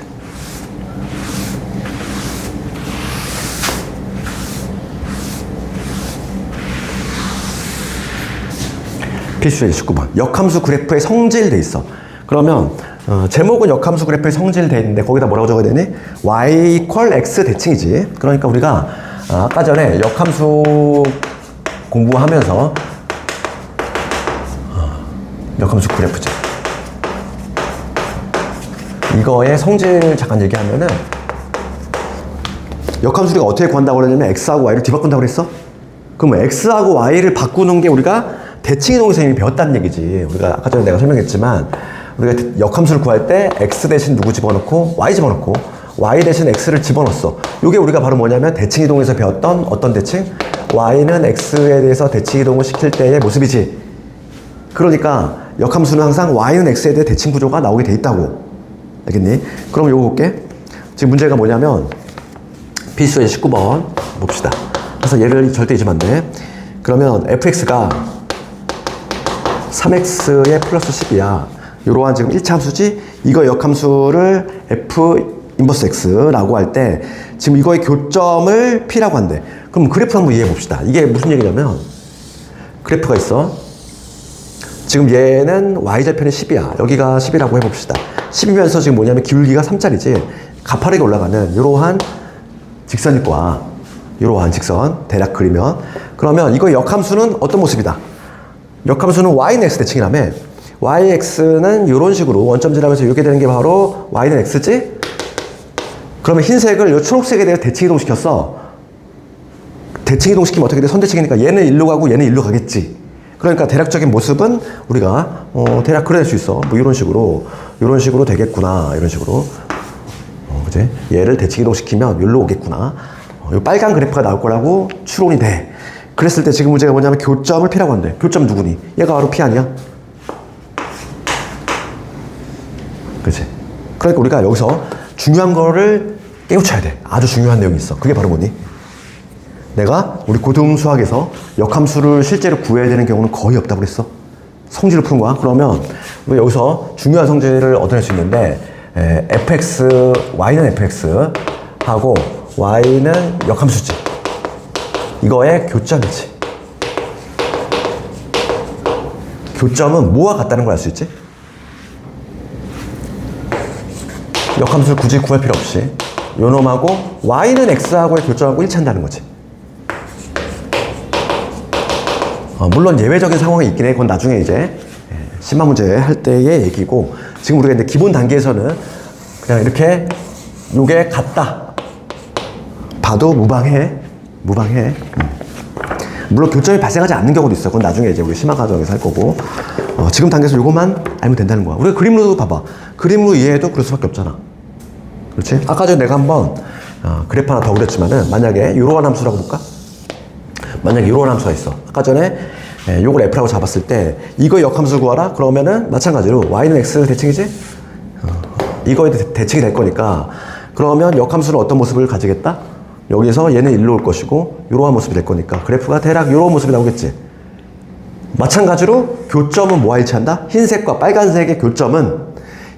필수예제 19번. 역함수 그래프의 성질 돼 있어. 그러면 제목은 역함수 그래프의 성질 돼 있는데 거기다 뭐라고 적어야 되니? y equal x 대칭이지. 그러니까 우리가 아까 전에 역함수 공부하면서 역함수 그래프지. 이거의 성질 잠깐 얘기하면은 역함수 우리가 어떻게 구한다고 그러냐면 x하고 y를 뒤바꾼다고 그랬어? 그럼 x하고 y를 바꾸는 게 우리가 대칭이동에서 이미 배웠다는 얘기지. 우리가 아까 전에 내가 설명했지만 우리가 역함수를 구할 때 x 대신 누구 집어넣고 y 집어넣고 y 대신 x를 집어넣었어. 이게 우리가 바로 뭐냐면 대칭이동에서 배웠던 어떤 대칭? y는 x에 대해서 대칭이동을 시킬 때의 모습이지. 그러니까 역함수는 항상 y는 x에 대해 대칭 구조가 나오게 돼 있다고. 알겠니? 그럼 요거 볼게. 지금 문제가 뭐냐면 필수의 19번 봅시다. 그래서 얘를 절대 잊으면 안 돼. 그러면 fx가 3x의 플러스 10이야. 이러한 지금 1차 함수지? 이거 역함수를 f 인버스 x라고 할 때 지금 이거의 교점을 p라고 한대. 그럼 그래프 한번 이해해 봅시다. 이게 무슨 얘기냐면 그래프가 있어. 지금 얘는 y절편이 10이야. 여기가 10이라고 해봅시다. 10이면서 지금 뭐냐면 기울기가 3짜리지. 가파르게 올라가는 이러한 직선일 거야. 이러한 직선 대략 그리면. 그러면 이거 역함수는 어떤 모습이다? 역함수는 y는 x 대칭이라며. yx는 이런 식으로 원점지라면서 이렇게 되는 게 바로 y는 x지? 그러면 흰색을 이 초록색에 대해 대칭이동 시켰어. 대칭이동 시키면 어떻게 돼? 선대칭이니까 얘는 일로 가고 얘는 일로 가겠지. 그러니까 대략적인 모습은 우리가 대략 그려낼 수 있어. 뭐 이런 식으로 되겠구나. 이런 식으로. 그치? 얘를 대칭이동 시키면 여기로 오겠구나. 이 빨간 그래프가 나올 거라고 추론이 돼. 그랬을 때 지금 문제가 뭐냐면 교점을 P라고 한대. 교점 누구니? 얘가 바로 P 아니야? 그치? 그러니까 우리가 여기서 중요한 거를 깨우쳐야 돼. 아주 중요한 내용이 있어. 그게 바로 뭐니? 내가 우리 고등 수학에서 역함수를 실제로 구해야 되는 경우는 거의 없다고 그랬어. 성질을 푸는 거야. 그러면 우리 여기서 중요한 성질을 얻어낼 수 있는데 fx, y는 fx 하고 y는 역함수지. 이거의 교점이지. 교점은 뭐와 같다는 걸 알 수 있지? 역함수를 굳이 구할 필요 없이 요 놈하고 y는 x하고의 교점하고 일치한다는 거지. 물론 예외적인 상황이 있긴 해. 그건 나중에 이제 심화 문제 할 때의 얘기고, 지금 우리가 이제 기본 단계에서는 그냥 이렇게 요게 같다 봐도 무방해. 물론 교점이 발생하지 않는 경우도 있어. 그건 나중에 이제 우리 심화 과정에서 할 거고, 지금 단계에서 요것만 알면 된다는 거야. 우리가 그림으로 봐봐. 그림으로 이해해도 그럴 수밖에 없잖아. 그렇지? 아까 전에 내가 한번 그래프 하나 더 그렸지만은 만약에 이러한 함수라고 볼까? 만약에 이러한 함수가 있어. 아까 전에 요걸 f라고 잡았을 때 이거 역함수 구하라? 그러면은 마찬가지로 y는 x 대칭이지? 이거에 대칭이 될 거니까, 그러면 역함수는 어떤 모습을 가지겠다? 여기서 얘는 일로 올 것이고 이러한 모습이 될 거니까 그래프가 대략 이런 모습이 나오겠지. 마찬가지로 교점은 뭐와 일치한다? 흰색과 빨간색의 교점은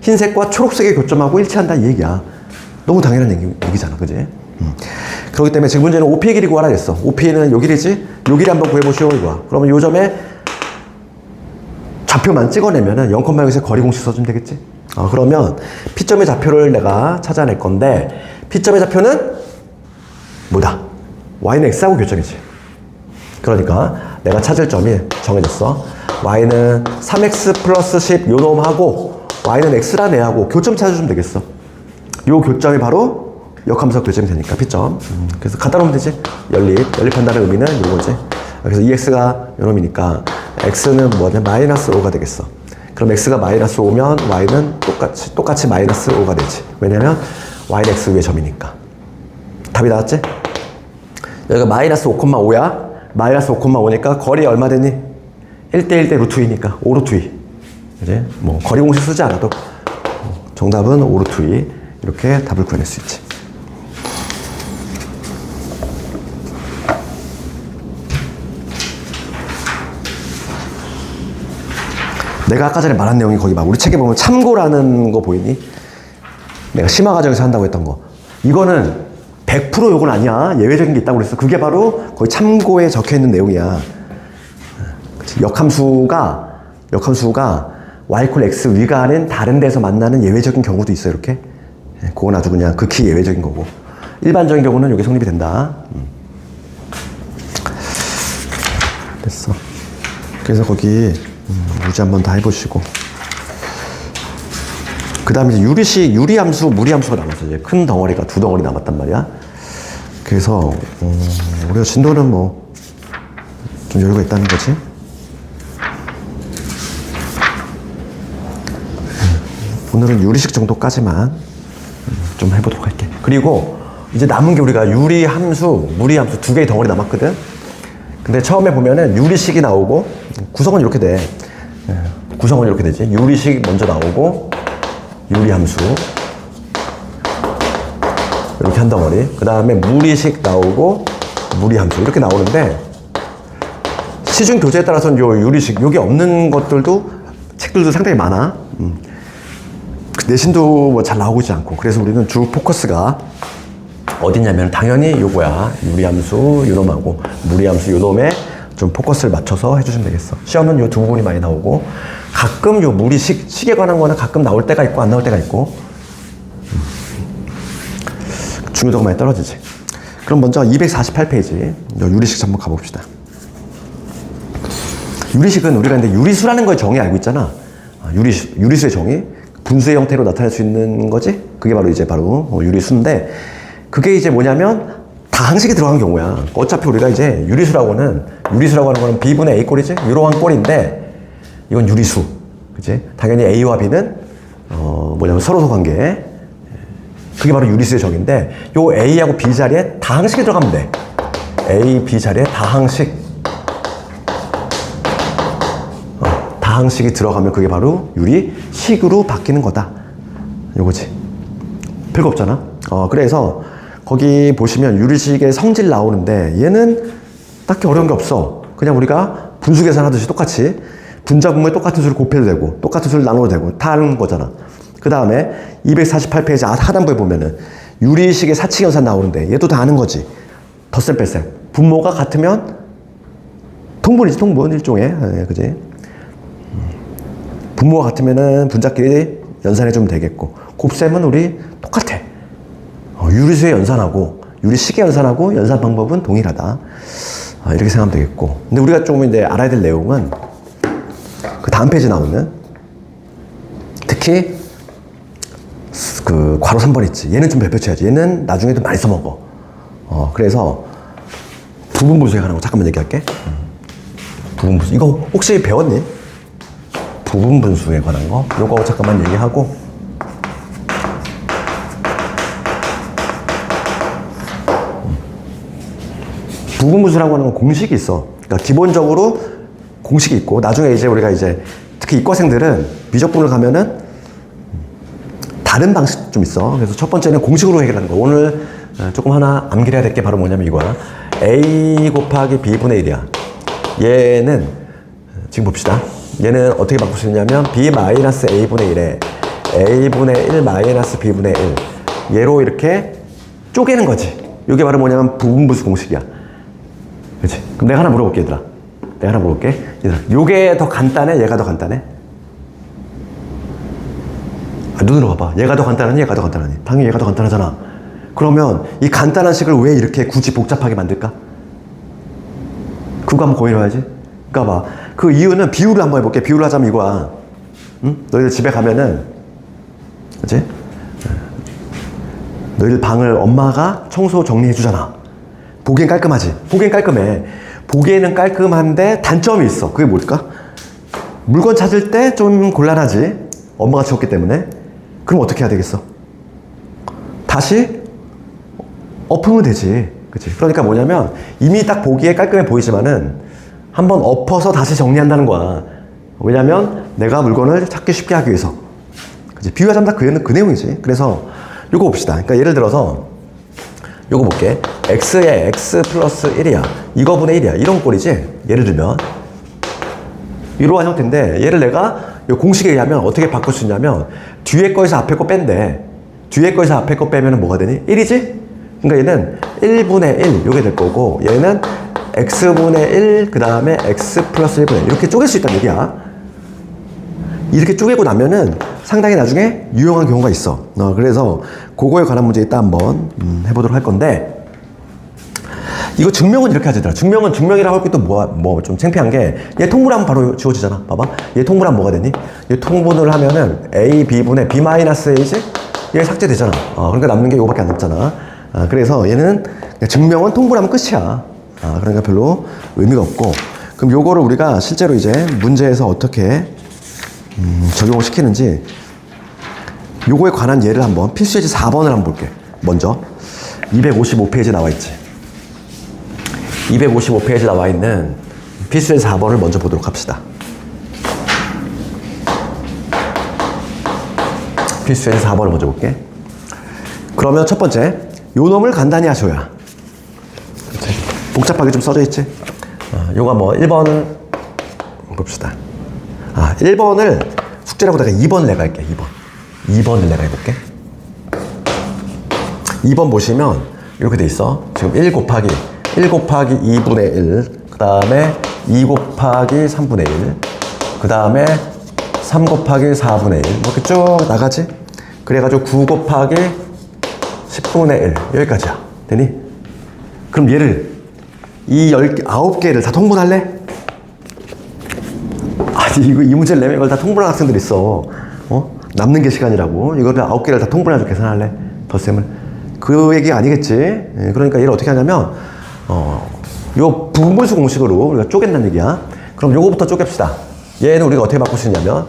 흰색과 초록색의 교점하고 일치한다 이 얘기야. 너무 당연한 얘기잖아, 그지? 그렇기 때문에 지금 문제는 OP의 길이 구하라 했어. OP는 요 길이지? 요 길이 한번 구해보시오 이거야. 그러면 요 점에 좌표만 찍어내면은 0,6의 거리 공식 써주면 되겠지? 그러면 P점의 좌표를 내가 찾아낼 건데 P점의 좌표는 뭐다? Y는 X하고 교점이지. 그러니까 내가 찾을 점이 정해졌어. Y는 3X 플러스 10 요 놈하고 Y는 X란 애하고 교점 찾아주면 되겠어. 요 교점이 바로 역함수와 교점이 되니까 P점. 그래서 갖다 놓으면 되지. 연립한다는 의미는 요거지. 그래서 EX가 요 놈이니까 X는 뭐냐? 마이너스 5가 되겠어. 그럼 X가 마이너스 5면 Y는 똑같이 마이너스 5가 되지. 왜냐면 Y는 X 위의 점이니까. 답이 나왔지? 여기가 마이너스 5,5야. 마이너스 5,5니까 거리 얼마 되니? 1대1 대 루트 2니까 5 루트 2. 그지? 뭐 거리 공식 쓰지 않아도 정답은 5 루트 2. 이렇게 답을 구해낼 수 있지. 내가 아까 전에 말한 내용이 거기 막 우리 책에 보면 참고라는 거 보이니? 내가 심화 과정에서 한다고 했던 거. 이거는 100% 요건 아니야. 예외적인 게 있다고 그랬어. 그게 바로 거기 참고에 적혀 있는 내용이야. 그치? 역함수가 y 콜 x 위가 아닌 다른 데서 만나는 예외적인 경우도 있어. 이렇게. 그건 아주 그냥 극히 예외적인 거고. 일반적인 경우는 여기 성립이 된다. 됐어. 그래서 거기 무지 한번 다 해보시고. 그 다음에 이제 유리함수, 무리함수가 남았어. 이제 큰 덩어리가 두 덩어리 남았단 말이야. 그래서, 우리가 진도는 뭐, 좀 여유가 있다는 거지. 오늘은 유리식 정도까지만 좀 해보도록 할게. 그리고 이제 남은 게 우리가 유리함수, 무리함수 두 개의 덩어리 남았거든. 근데 처음에 보면은 유리식이 나오고, 구성은 이렇게 돼. 구성은 이렇게 되지. 유리식 먼저 나오고, 유리함수. 이렇게 한 덩어리. 그 다음에 무리식 나오고, 무리함수. 이렇게 나오는데, 시중 교재에 따라서는 요 유리식, 요게 없는 것들도, 책들도 상당히 많아. 내신도 뭐 잘 나오고 있지 않고. 그래서 우리는 주 포커스가 어디냐면, 당연히 요거야. 유리함수, 요놈하고, 무리함수, 요놈에 좀 포커스를 맞춰서 해주시면 되겠어. 시험은 요 두 부분이 많이 나오고, 가끔 요 무리식, 식에 관한 거는 가끔 나올 때가 있고 안 나올 때가 있고 중요도가 많이 떨어지지. 그럼 먼저 248페이지 유리식 한번 가봅시다. 유리식은 우리가 근데 유리수라는 거의 정의 알고 있잖아. 유리수의 정의, 분수의 형태로 나타낼 수 있는 거지. 그게 바로 이제 유리수인데, 그게 이제 뭐냐면 다항식이 들어간 경우야. 어차피 우리가 이제 유리수라고 하는 거는 b분의 a 꼴이지. 이러한 꼴인데 이건 유리수. 그치? 당연히 a와 b는 뭐냐면 서로소 관계. 그게 바로 유리수의 정의인데, 요 a하고 b 자리에 다항식이 들어가면 돼. a, b 자리에 다항식. 다항식이 들어가면 그게 바로 유리식으로 바뀌는 거다. 요거지. 별거 없잖아. 그래서 거기 보시면 유리식의 성질 나오는데, 얘는 딱히 어려운 게 없어. 그냥 우리가 분수 계산하듯이 똑같이 분자분모에 똑같은 수를 곱해도 되고 똑같은 수를 나눠도 되고 다 하는 거잖아. 그 다음에 248페이지 하단부에 보면은 유리식의 사칙연산 나오는데, 얘도 다 아는 거지. 덧셈 뺄셈. 분모가 같으면 통분이지. 통분 일종의. 그지? 분모가 같으면은 분자끼리 연산해주면 되겠고, 곱셈은 우리 똑같아. 유리수의 연산하고 유리식의 연산하고 연산 방법은 동일하다. 이렇게 생각하면 되겠고. 근데 우리가 조금 이제 알아야 될 내용은 그 다음 페이지 나오는, 특히 그 괄호 3번 있지. 얘는 좀 펼쳐야지. 얘는 나중에도 많이 써먹어. 그래서 부분분수에 관한 거 잠깐만 얘기할게. 부분분수. 이거 혹시 배웠니? 부분분수에 관한 거. 요거 잠깐만 얘기하고. 부분분수라고 하는 건 공식이 있어. 그러니까 기본적으로 공식이 있고, 나중에 이제 우리가 이제 특히 이과생들은 미적분을 가면은 다른 방식 좀 있어. 그래서 첫 번째는 공식으로 해결하는 거. 오늘 조금 하나 암기해야 될 게 바로 뭐냐면 이거야. a 곱하기 b분의 1이야. 얘는 지금 봅시다. 얘는 어떻게 바꿀 수 있냐면 b-a분의 1에 a분의 1 마이너스 b분의 1, 얘로 이렇게 쪼개는 거지. 이게 바로 뭐냐면 부분분수 공식이야. 그치? 그럼 내가 하나 물어볼게, 얘들아. 내가 하나 물어볼게. 얘들아, 요게 더 간단해? 얘가 더 간단해? 눈으로 봐봐. 얘가 더 간단하니? 얘가 더 간단하니? 당연히 얘가 더 간단하잖아. 그러면 이 간단한 식을 왜 이렇게 굳이 복잡하게 만들까? 그거 한번 고민해봐야지. 그러니까 봐. 그 이유는 비유를 한번 해볼게. 비유를 하자면 이거야. 응? 너희들 집에 가면은, 그치? 너희들 방을 엄마가 청소 정리해주잖아. 보기엔 깔끔하지? 보기엔 깔끔해. 보기에는 깔끔한데 단점이 있어. 그게 뭘까? 물건 찾을 때 좀 곤란하지? 엄마가 치웠기 때문에. 그럼 어떻게 해야 되겠어? 다시 엎으면 되지. 그치? 그러니까 뭐냐면 이미 딱 보기에 깔끔해 보이지만은 한번 엎어서 다시 정리한다는 거야. 왜냐면 내가 물건을 찾기 쉽게 하기 위해서. 그치? 비유하자면 딱 그 내용이지. 그래서 요거 봅시다. 그러니까 예를 들어서 요거 볼게. x에 x 플러스 1이야. 이거분의 1이야. 이런 꼴이지. 예를 들면 이러한 형태인데 얘를 내가 요 공식에 의하면 어떻게 바꿀 수 있냐면 뒤에 거에서 앞에 거 뺀대. 뒤에 거에서 앞에 거 빼면 뭐가 되니? 1이지? 그러니까 얘는 1분의 1 요게 될 거고 얘는 x분의 1 그 다음에 x 플러스 1분의 1 이렇게 쪼갤 수 있다는 얘기야. 이렇게 쪼개고 나면은 상당히 나중에 유용한 경우가 있어. 그래서 그거에 관한 문제 이따 한번 해보도록 할 건데 이거 증명은 이렇게 하지더라. 증명은 증명이라고 할 게 또 뭐 좀 창피한 게 얘 통분하면 바로 지워지잖아. 봐봐. 얘 통분하면 뭐가 되니? 얘 통분을 하면은 a b분의 b 마이너스 a지? 얘 삭제되잖아. 그러니까 남는 게 이거밖에 안 남잖아. 그래서 얘는 증명은 통분하면 끝이야. 그러니까 별로 의미가 없고 그럼 요거를 우리가 실제로 이제 문제에서 어떻게 적용을 시키는지 요거에 관한 예를 한번 필수 예제 4번을 한번 볼게. 먼저 255페이지에 나와 있지. 255페이지에 나와 있는 필수 예제 4번을 먼저 보도록 합시다. 필수 예제 4번을 먼저 볼게. 그러면 첫 번째 요 놈을 간단히 하셔야. 그치? 복잡하게 좀 써져 있지? 요거 뭐 1번 봅시다. 1번을 숙제라고 내가 2번을 내가 할게. 2번을 내가 해볼게. 2번 보시면 이렇게 돼 있어. 지금 1 곱하기 2분의 1 그 다음에 2 곱하기 3분의 1 그 다음에 3 곱하기 4분의 1 이렇게 쭉 나가지? 그래가지고 9 곱하기 10분의 1 여기까지야. 되니? 그럼 얘를 이 9개를 다 통분할래? 아니 이 문제를 내면 이걸 다 통분한 학생들 있어. 남는 게 시간이라고. 이거를 9개를 다 통분해가지고 계산할래? 덧셈을. 그 얘기가 아니겠지. 그러니까 얘를 어떻게 하냐면 요 부분분수 공식으로 우리가 쪼갠다는 얘기야. 그럼 요거부터 쪼갭시다. 얘는 우리가 어떻게 바꿀 수 있냐면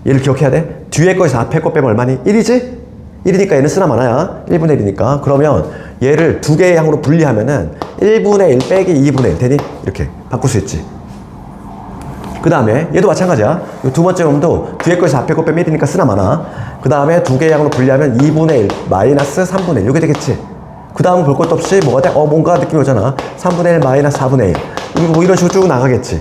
얘를 기억해야 돼. 뒤에 거에서 앞에 거 빼면 얼마니? 1이지? 1이니까 얘는 쓰나 마나야? 1분의 1이니까. 그러면 얘를 두 개의 항으로 분리하면은 1분의 1 빼기 2분의 1 되니? 이렇게 바꿀 수 있지. 그 다음에 얘도 마찬가지야. 이 두 번째 놈도 뒤에 거에서 앞에 거 빼면 1이니까 쓰나 마나. 그 다음에 두 개의 항으로 분리하면 2분의 1 마이너스 3분의 1 이게 되겠지. 그 다음 볼 것도 없이 뭐가 돼? 뭔가 느낌이 오잖아. 3분의 1 마이너스 4분의 1 이거 뭐 이런 식으로 쭉 나가겠지.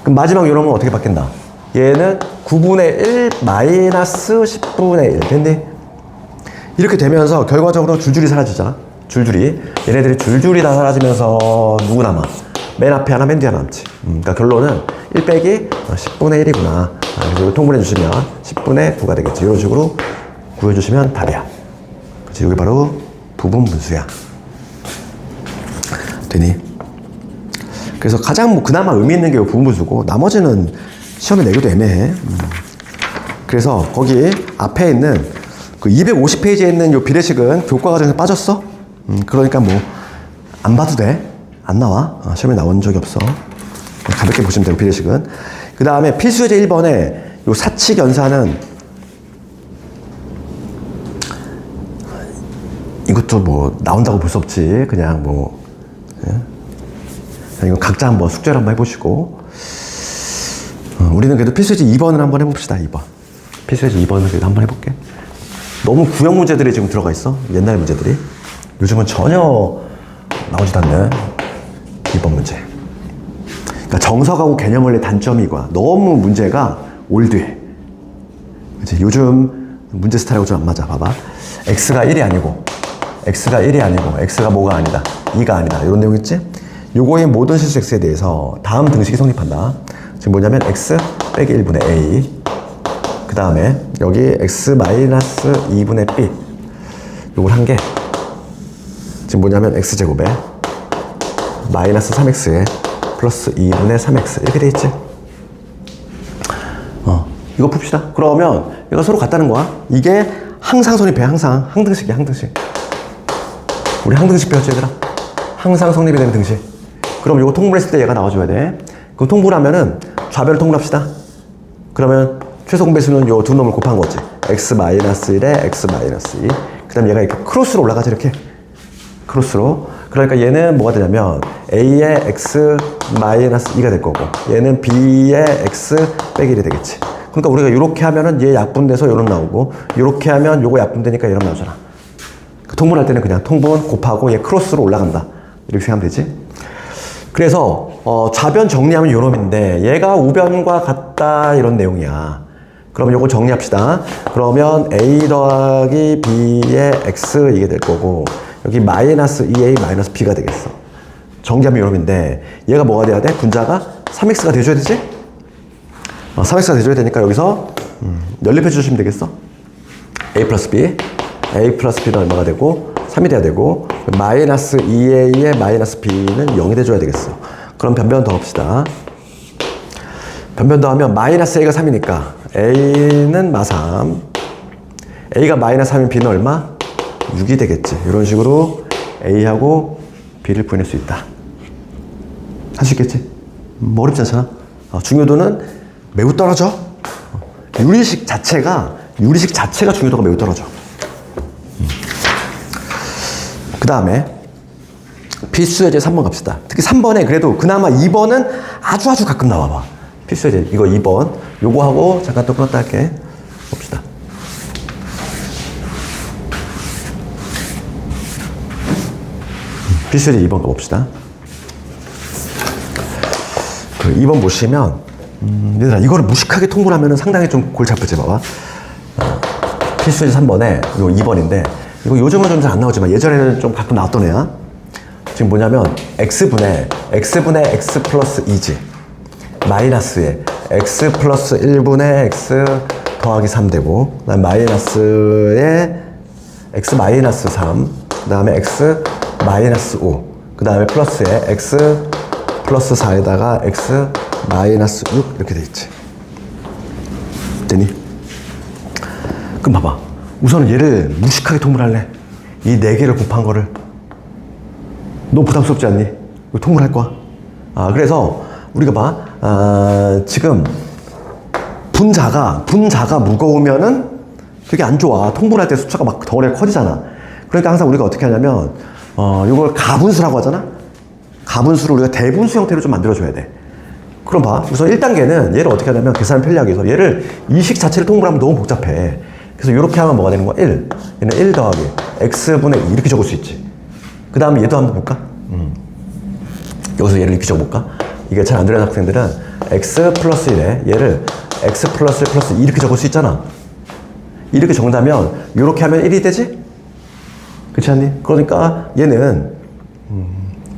그럼 마지막 요놈은 어떻게 바뀐다? 얘는 9분의 1 마이너스 10분의 1 됐니? 이렇게 되면서 결과적으로 줄줄이 사라지잖아. 줄줄이. 얘네들이 줄줄이 다 사라지면서 누구 남아? 맨 앞에 하나 맨 뒤에 하나 남지. 그러니까 결론은 1 빼기 10분의 1이구나. 그래서 통분해 주시면 10분의 9가 되겠지. 이런 식으로 구해주시면 답이야. 그치? 여기 바로 부분분수야. 되니? 그래서 가장 그나마 의미 있는 게 부분분수고 나머지는 시험에 내기도 애매해. 그래서 거기 앞에 있는 그 250페이지에 있는 요 비례식은 교과 과정에서 빠졌어. 그러니까 뭐 안 봐도 돼. 안 나와. 시험에 나온 적이 없어. 가볍게 보시면 되고 비례식은. 그 다음에 필수예제 1번에 요 사칙 연산은 이것도 뭐 나온다고 볼 수 없지. 그냥 뭐 이거 각자 한번 숙제를 한번 해보시고 우리는 그래도 필수예제 2번을 한번 해봅시다. 2번 필수예제 2번을 그래도 한번 해볼게. 너무 구형 문제들이 지금 들어가 있어. 옛날 문제들이. 요즘은 전혀 나오지도 않는 2번 문제. 그러니까 정석하고 개념원의 단점이 이거야. 너무 문제가 올드해. 그치? 요즘 문제 스타일하고 좀 안 맞아. 봐봐. x가 1이 아니고 x가 1이 아니고 x가 뭐가 아니다 2가 아니다 이런 내용 있지? 요거의 모든 실수 x에 대해서 다음 등식이 성립한다. 지금 뭐냐면 x 빼기 1분의 a 그 다음에 여기 x 마이너스 2분의 b 요걸 한 개 지금 뭐냐면 x제곱에 마이너스 3x에 플러스 2분의 3x 이렇게 돼 있지? 이거 풉시다. 그러면 얘가 서로 같다는 거야. 이게 항상 성립해. 항상 항등식이야. 항등식. 우리 항등식 배웠지 얘들아? 항상 성립이 되는 등식. 그럼 이거 통분했을 때 얘가 나와줘야 돼. 그럼 통분하면은 좌변을 통분합시다. 그러면 최소 공배수는 요 두 놈을 곱한 거지. x-1에 x-2. 그 다음에 얘가 이렇게 크로스로 올라가지 이렇게. 크로스로. 그러니까 얘는 뭐가 되냐면 a의 x-2가 될 거고 얘는 b의 x 빼기 1이 되겠지. 그러니까 우리가 이렇게 하면은 얘 약분돼서 요런 나오고 이렇게 하면 요거 약분되니까 이런 나오잖아. 통분할 때는 그냥 통분 곱하고 얘 크로스로 올라간다. 이렇게 생각하면 되지. 그래서 좌변 정리하면 요 놈인데 얘가 우변과 같다 이런 내용이야. 그럼 요거 정리합시다. 그러면 a 더하기 b의 x 이게 될 거고 여기 마이너스 2a 마이너스 b가 되겠어. 정리하면 요 놈인데 얘가 뭐가 돼야 돼? 분자가 3x가 돼줘야 되지? 3x가 돼줘야 되니까 여기서 연립해 주시면 되겠어. a 플러스 b는 얼마가 되고 3이 돼야 되고 마이너스 2a의 마이너스 b는 0이 돼줘야 되겠어. 그럼 변변 더합시다. 변변 더하면 마이너스 a가 3이니까 a는 마3 a가 마이너스 3이면 b는 얼마? 6이 되겠지. 이런 식으로 a하고 b를 구해낼 수 있다. 할 수 있겠지? 어렵지 않잖아. 중요도는 매우 떨어져. 유리식 자체가 중요도가 매우 떨어져. 그 다음에 필수예제 3번 갑시다. 특히 3번에 그래도 그나마 2번은 아주 가끔 나와봐. 필수예제 이거 2번 요거 하고 잠깐 또 끊었다 할게. 봅시다. 필수예제 2번 가봅시다. 2번 보시면 얘들아 이거를 무식하게 통분하면 상당히 좀 골치 아프지 봐봐. 필수예제 3번에 이거 2번인데 이거 요즘은 좀 잘 안 나오지만 예전에는 좀 가끔 나왔던 애야. 지금 뭐냐면 x분의 x 플러스 2지 마이너스에 x 플러스 1분의 x 더하기 3 되고 그 다음에 마이너스에 x 마이너스 3 그 다음에 x 마이너스 5 그 다음에 플러스에 x 플러스 4에다가 x 마이너스 6 이렇게 돼 있지. 되니? 그럼 봐봐. 우선은 얘를 무식하게 통분할래. 이 4개를 곱한 거를. 너무 부담스럽지 않니? 이거 통분할 거야. 그래서 우리가 봐. 지금 분자가 무거우면은 되게 안 좋아. 통분할 때 숫자가 막 덩어리가 커지잖아. 그러니까 항상 우리가 어떻게 하냐면 이걸 가분수라고 하잖아. 가분수를 우리가 대분수 형태로 좀 만들어줘야 돼. 그럼 봐. 우선 1단계는 얘를 어떻게 하냐면 계산을 편리하게 해서 얘를 이 식 자체를 통분하면 너무 복잡해. 그래서 이렇게 하면 뭐가 되는 거야? 1. 얘는 1 더하기 x분의 2 이렇게 적을 수 있지. 그 다음에 얘도 한번 볼까? 여기서 얘를 이렇게 적어볼까? 이게 잘 안 되는 학생들은 x 플러스 1에 얘를 x 플러스 1 플러스 2 이렇게 적을 수 있잖아. 이렇게 적는다면 이렇게 하면 1이 되지? 그렇지 않니? 그러니까 얘는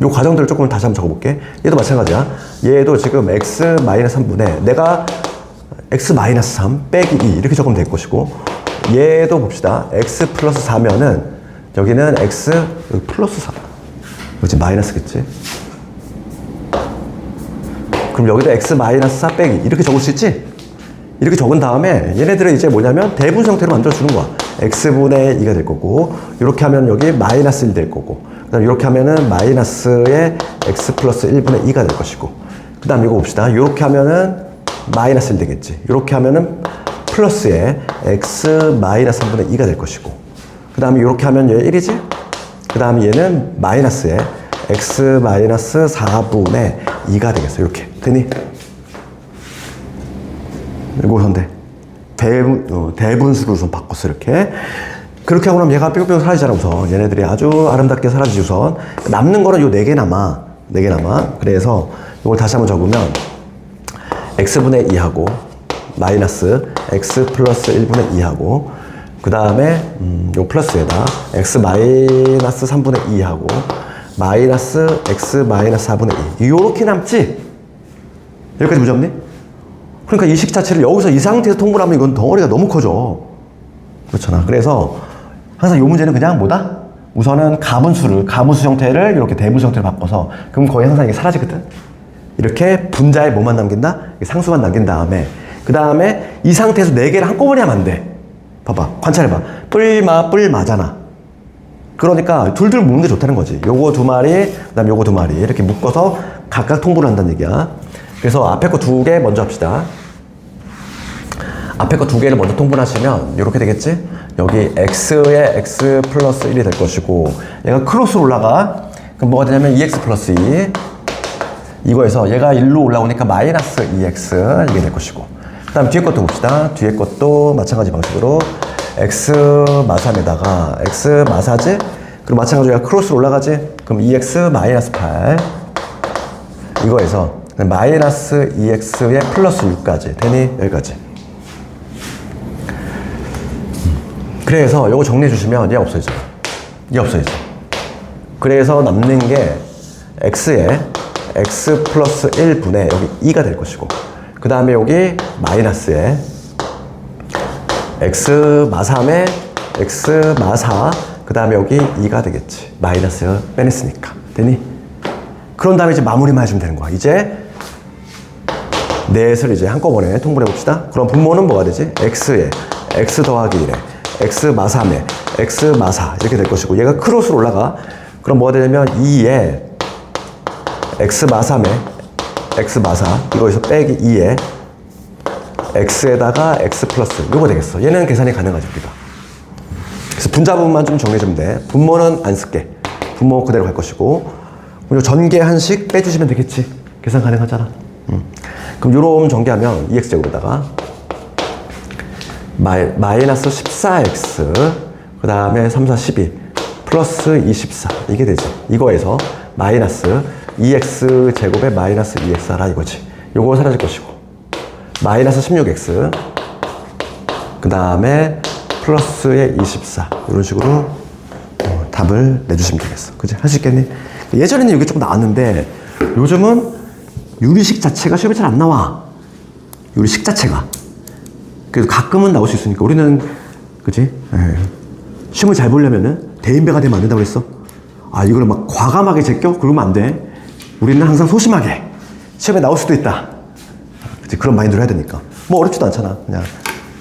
요 과정들을 조금 다시 한번 적어볼게. 얘도 마찬가지야. 얘도 지금 x-3분의 내가 x-3 빼기 2 이렇게 적으면 될 것이고 얘도 봅시다. x 플러스 4면은 여기는 x 여기 플러스 4 그렇지 마이너스겠지. 그럼 여기도 x-4 빼기 이렇게 적을 수 있지? 이렇게 적은 다음에 얘네들은 이제 뭐냐면 대분수 형태로 만들어주는 거야. x분의 2가 될 거고 이렇게 하면 여기 마이너스 1 될 거고 그 다음 이렇게 하면은 마이너스의 x 플러스 1분의 2가 될 것이고 그 다음 이거 봅시다. 이렇게 하면은 마이너스 1 되겠지. 이렇게 하면은 플러스의 x 마이너스 3분의 2가 될 것이고 그 다음에 이렇게 하면 얘 1이지? 그 다음에 얘는 마이너스의 x 마이너스 4분의 2가 되겠어. 이렇게 되니? 이거 선대 대분수로 우선 바꿨어. 이렇게 그렇게 하고 나면 얘가 뿅뿅 사라지잖아. 우선 얘네들이 아주 아름답게 사라지지. 우선 남는 거는 요 4개 남아. 4개 남아. 그래서 이걸 다시 한번 적으면 x분의 2하고 마이너스 x 플러스 1분의 2하고 그 다음에 요 플러스에다 x 마이너스 3분의 2하고 마이너스 x 마이너스 4분의 2 요렇게 남지? 여기까지 무잡니? 그러니까 이 식 자체를 여기서 이 상태에서 통분하면 이건 덩어리가 너무 커져. 그렇잖아. 그래서 항상 요 문제는 그냥 뭐다? 우선은 가분수를, 가분수 형태를 이렇게 대분수 형태로 바꿔서 그럼 거의 항상 이게 사라지거든? 이렇게 분자에 뭐만 남긴다? 상수만 남긴 다음에 그 다음에 이 상태에서 4개를 한꺼번에 하면 안 돼. 봐봐. 관찰해봐. 뿔마잖아. 그러니까 둘둘 묶는 게 좋다는 거지. 요거 2마리, 그 다음에 요거 2마리 이렇게 묶어서 각각 통분을 한다는 얘기야. 그래서 앞에 거 2개 먼저 합시다. 앞에 거 2개를 먼저 통분하시면 이렇게 되겠지? 여기 x에 x 플러스 1이 될 것이고 얘가 크로스로 올라가. 그럼 뭐가 되냐면 2x 플러스 2 이거에서 얘가 1로 올라오니까 마이너스 2x 이게 될 것이고 그 다음 뒤에 것도 봅시다. 뒤에 것도 마찬가지 방식으로 x 마삼에다가 x 마사지 그리고 마찬가지로 얘가 크로스로 올라가지. 그럼 2x 마이너스 8 이거에서 마이너스 2x에 플러스 6까지 되니 여기까지. 그래서 요거 정리해 주시면 얘 없어지죠. 얘 없어지죠. 그래서 남는 게 x에 x 플러스 1분의 여기 2가 될 것이고 그 다음에 여기 마이너스에 x 마3에 x 마4 그 다음에 여기 2가 되겠지. 마이너스 빼냈으니까 되니? 그런 다음에 이제 마무리만 해주면 되는 거야. 이제 넷을 이제 한꺼번에 통분해 봅시다. 그럼 분모는 뭐가 되지? x에 x 더하기 1에 x 마3에 x 마4 이렇게 될 것이고 얘가 크로스로 올라가. 그럼 뭐가 되냐면 2에 x 마3에 x 마4 이거에서 빼기 2에 x에다가 x 플러스 이거 되겠어. 얘는 계산이 가능하지 우리가. 그래서 분자 부분만 좀 정리해주면 돼. 분모는 안 쓸게. 분모 그대로 갈 것이고 그리고 전개 한식 빼주시면 되겠지. 계산 가능하잖아. 그럼 요런 전개하면 2x제곱에다가 마이너스 14x 그 다음에 3, 4, 12 플러스 24 이게 되지. 이거에서 마이너스 2x제곱에 마이너스 2x 하라 이거지. 요거 사라질 것이고 마이너스 16x 그 다음에 플러스의 24 이런 식으로 답을 내주시면 되겠어. 그치? 할 수 있겠니? 예전에는 이게 조금 나왔는데 요즘은 유리식 자체가 시험에 잘 안 나와. 유리식 자체가. 그래도 가끔은 나올 수 있으니까 우리는 그치? 시험을 잘 보려면은 대인배가 되면 안 된다고 그랬어. 아 이거를 막 과감하게 제껴? 그러면 안 돼. 우리는 항상 소심하게 시험에 나올 수도 있다. 그치? 그런 마인드로 해야 되니까. 뭐 어렵지도 않잖아. 그냥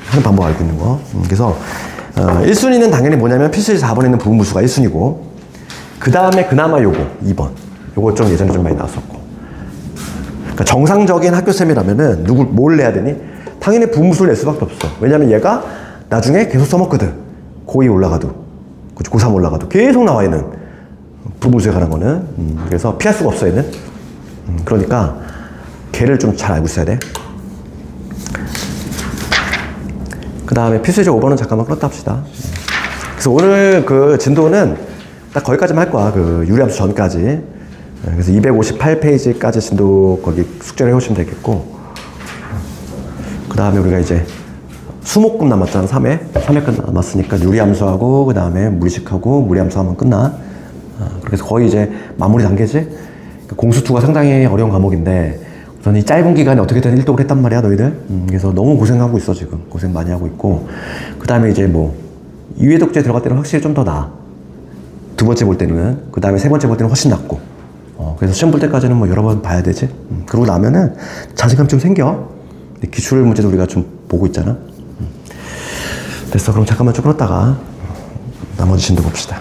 하는 방법 알고 있는 거. 그래서 1순위는 당연히 뭐냐면 필수지 4번에 있는 부분무수가 1순위고 그 다음에 그나마 요거 2번 요거 좀 예전에 좀 많이 나왔었고 그러니까 정상적인 학교쌤이라면은 뭘 내야 되니? 당연히 부분무수를 낼 수밖에 없어. 왜냐면 얘가 나중에 계속 써먹거든. 고2 올라가도 고3 올라가도 계속 나와 있는 부분무수에 관한 거는 그래서 피할 수가 없어 얘는. 그러니까 걔를 좀 잘 알고 있어야 돼. 그 다음에 필수제 5번은 잠깐만 끌었다 합시다. 그래서 오늘 그 진도는 딱 거기까지만 할 거야. 그 유리함수 전까지. 그래서 258페이지까지 진도 거기 숙제를 해오시면 되겠고. 그 다음에 우리가 이제 수목금 남았잖아. 3회 남았으니까 유리함수하고 그 다음에 물리식하고 무리함수 하면 끝나. 그래서 거의 이제 마무리 단계지. 공수2가 상당히 어려운 과목인데 우선 이 짧은 기간에 어떻게든 1등을 했단 말이야 너희들. 그래서 너무 고생하고 있어 지금. 고생 많이 하고 있고 그 다음에 이제 뭐 2회 독재 들어갈 때는 확실히 좀 더 나아. 두 번째 볼 때는 그 다음에 세 번째 볼 때는 훨씬 낫고 그래서 시험 볼 때까지는 뭐 여러 번 봐야 되지. 그러고 나면은 자신감 좀 생겨. 기출 문제도 우리가 좀 보고 있잖아. 됐어. 그럼 잠깐만 좀 끌었다가 나머지 진도 봅시다.